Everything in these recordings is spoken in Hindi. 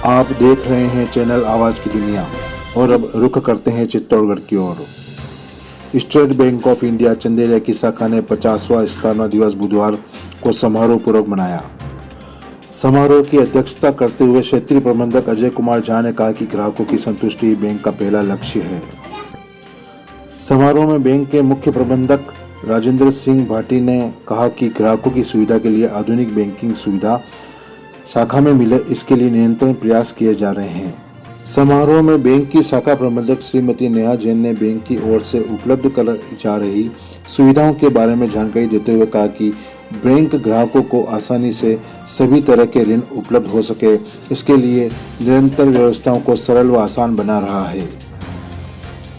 आप देख रहे हैं चैनल आवाज़ की दुनिया और अब रुख करते हैं चित्तौड़गढ़ की ओर। State Bank of India Chanderia की शाखा ने 50वां स्थापना दिवस बुधवार को समारोह पूर्वक मनाया। समारोह की अध्यक्षता करते हुए क्षेत्रीय प्रबंधक अजय कुमार झा ने कहा कि ग्राहकों की संतुष्टि ही बैंक का पहला लक्ष्य है। समारोह में बैंक के मुख्य प्रबंधक राजेंद्र सिंह भाटी ने कहा कि ग्राहकों की सुविधा के लिए आधुनिक बैंकिंग सुविधा शाखा में मिले, इसके लिए निरंतर प्रयास किए जा रहे हैं। समारोह में बैंक की शाखा प्रबंधक श्रीमती नेहा जैन ने बैंक की ओर से उपलब्ध कराई जा रही सुविधाओं के बारे में जानकारी देते हुए कहा कि बैंक ग्राहकों को आसानी से सभी तरह के ऋण उपलब्ध हो सके, इसके लिए निरंतर व्यवस्थाओं को सरल व आसान बना रहा है।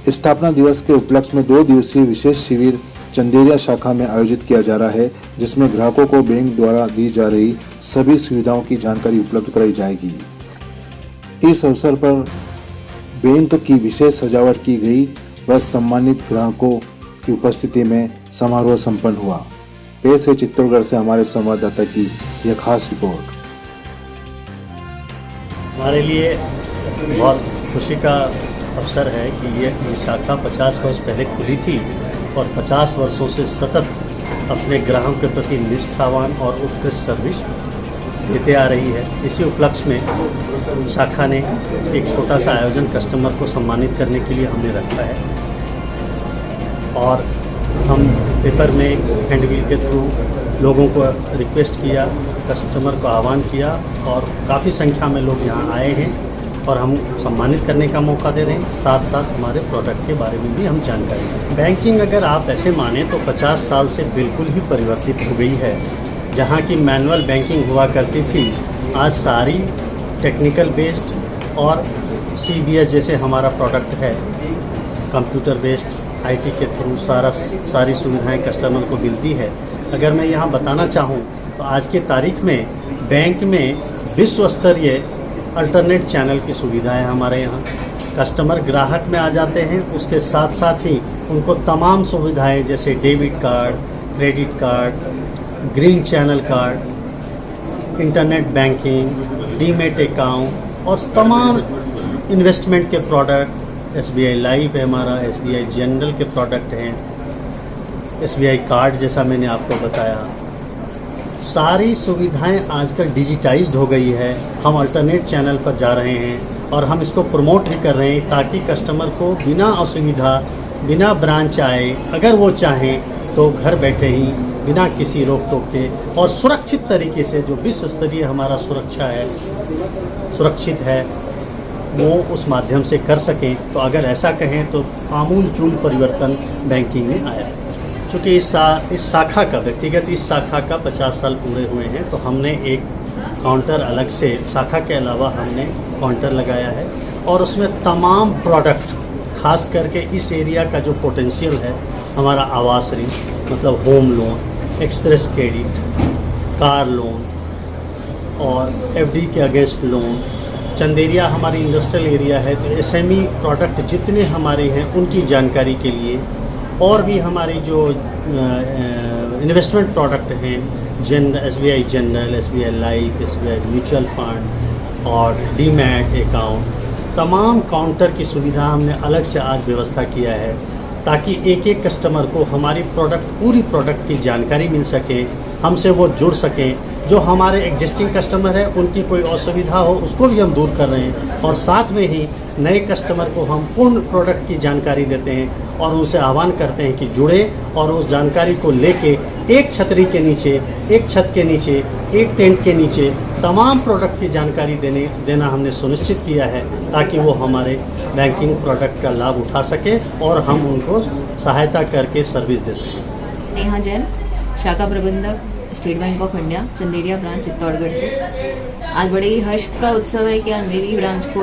स्थापना दिवस के उपलक्ष्य में 2 दिवसीय विशेष शिविर चंदेरिया शाखा में आयोजित किया जा रहा है, जिसमें ग्राहकों को बैंक द्वारा दी जा रही सभी सुविधाओं की जानकारी उपलब्ध कराई जाएगी। इस अवसर पर बैंक की विशेष सजावट की गई व सम्मानित ग्राहकों की उपस्थिति में समारोह संपन्न हुआ। पेश है चित्तौड़गढ़ से हमारे संवाददाता की यह खास रिपोर्ट। हमारे लिए बहुत खुशी का अवसर है कि ये शाखा 50 वर्ष पहले खुली थी और 50 वर्षों से सतत अपने ग्राहकों के प्रति निष्ठावान और उत्कृष्ट सर्विस देते आ रही है। इसी उपलक्ष्य में शाखा ने एक छोटा सा आयोजन कस्टमर को सम्मानित करने के लिए हमने रखा है और हम पेपर में हैंडबिल के थ्रू लोगों को रिक्वेस्ट किया, कस्टमर को आह्वान किया और काफ़ी संख्या में लोग यहाँ आए हैं और हम सम्मानित करने का मौका दे रहे हैं। साथ साथ हमारे प्रोडक्ट के बारे में भी हम जानकारी दें। बैंकिंग अगर आप ऐसे माने तो 50 साल से बिल्कुल ही परिवर्तित हो गई है। जहाँ की मैनुअल बैंकिंग हुआ करती थी, आज सारी टेक्निकल बेस्ड और CBS जैसे हमारा प्रोडक्ट है, कंप्यूटर बेस्ड IT के थ्रू सारी सुविधाएं कस्टमर को मिलती है। अगर मैं यहाँ बताना चाहूँ तो आज की तारीख में बैंक में विश्व स्तरीय अल्टरनेट चैनल की सुविधा है। हमारे यहाँ कस्टमर ग्राहक में आ जाते हैं, उसके साथ साथ ही उनको तमाम सुविधाएं जैसे debit card, credit card, green channel card, internet banking, demat account और तमाम इन्वेस्टमेंट के प्रोडक्ट, SBI लाइफ है हमारा, SBI जनरल के प्रोडक्ट हैं, SBI कार्ड जैसा मैंने आपको बताया। सारी सुविधाएं आजकल डिजिटाइज्ड हो गई है। हम अल्टरनेट चैनल पर जा रहे हैं और हम इसको प्रमोट भी कर रहे हैं ताकि कस्टमर को बिना असुविधा, बिना ब्रांच आए, अगर वो चाहें तो घर बैठे ही बिना किसी रोक टोक के और सुरक्षित तरीके से, जो विश्व स्तरीय हमारा सुरक्षित है, वो उस माध्यम से कर सकें। तो अगर ऐसा कहें तो आमूल-चूल परिवर्तन बैंकिंग में आया है। चूँकि इस शाखा का व्यक्तिगत इस शाखा का 50 साल पूरे हुए हैं तो हमने एक काउंटर अलग से, शाखा के अलावा हमने काउंटर लगाया है और उसमें तमाम प्रोडक्ट, खास करके इस एरिया का जो पोटेंशियल है, हमारा आवास ऋण मतलब home loan, express credit, car loan और FD के अगेंस्ट लोन। चंदेरिया हमारी इंडस्ट्रियल एरिया है तो SME प्रोडक्ट जितने हमारे हैं उनकी जानकारी के लिए और भी हमारी जो इन्वेस्टमेंट प्रोडक्ट हैं, SBI general, SBI life, SBI mutual fund और डीमैट अकाउंट, तमाम काउंटर की सुविधा हमने अलग से आज व्यवस्था किया है ताकि एक एक कस्टमर को हमारी पूरी प्रोडक्ट की जानकारी मिल सके, हमसे वो जुड़ सकें। जो हमारे एग्जिस्टिंग कस्टमर है उनकी कोई असुविधा हो उसको भी हम दूर कर रहे हैं और साथ में ही नए कस्टमर को हम पूर्ण प्रोडक्ट की जानकारी देते हैं और उनसे आह्वान करते हैं कि जुड़े और उस जानकारी को लेके एक छतरी के नीचे, एक छत के नीचे, एक टेंट के नीचे तमाम प्रोडक्ट की जानकारी देना हमने सुनिश्चित किया है ताकि वो हमारे बैंकिंग प्रोडक्ट का लाभ उठा सके और हम उनको सहायता करके सर्विस दे सकें। नेहा जैन, शाखा प्रबंधक, State Bank of India Chanderia branch Chittorgarh से। आज बड़े ही हर्ष का उत्सव है कि आज मेरी ब्रांच को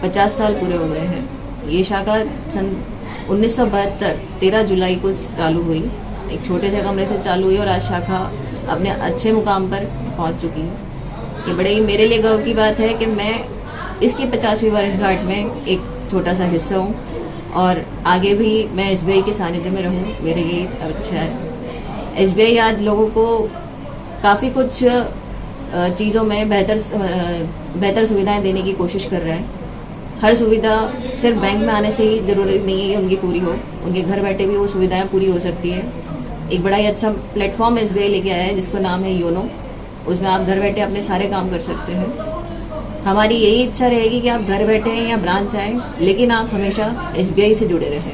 50 साल पूरे हो गए हैं। ये शाखा सन 1972 13 जुलाई को चालू हुई, एक छोटे से कमरे से चालू हुई और आज शाखा अपने अच्छे मुकाम पर पहुंच चुकी है। ये बड़े ही मेरे लिए गर्व की बात है कि मैं इसकी 50वीं वर्षगांठ में एक छोटा सा हिस्सा हूँ और आगे भी मैं SBI के सानिध्य में रहूँ, मेरे लिए अच्छा है। SBI आज लोगों को काफ़ी कुछ चीज़ों में बेहतर सुविधाएं देने की कोशिश कर रहा है। हर सुविधा सिर्फ बैंक में आने से ही ज़रूरी नहीं है कि उनकी पूरी हो, उनके घर बैठे भी वो सुविधाएं पूरी हो सकती है। एक बड़ा ही अच्छा प्लेटफॉर्म SBI लेके आया है जिसका नाम है योनो। उसमें आप घर बैठे अपने सारे काम कर सकते हैं। हमारी यही इच्छा रहेगी कि आप घर बैठे हैं या ब्रांच आएँ, लेकिन आप हमेशा SBI से जुड़े रहें।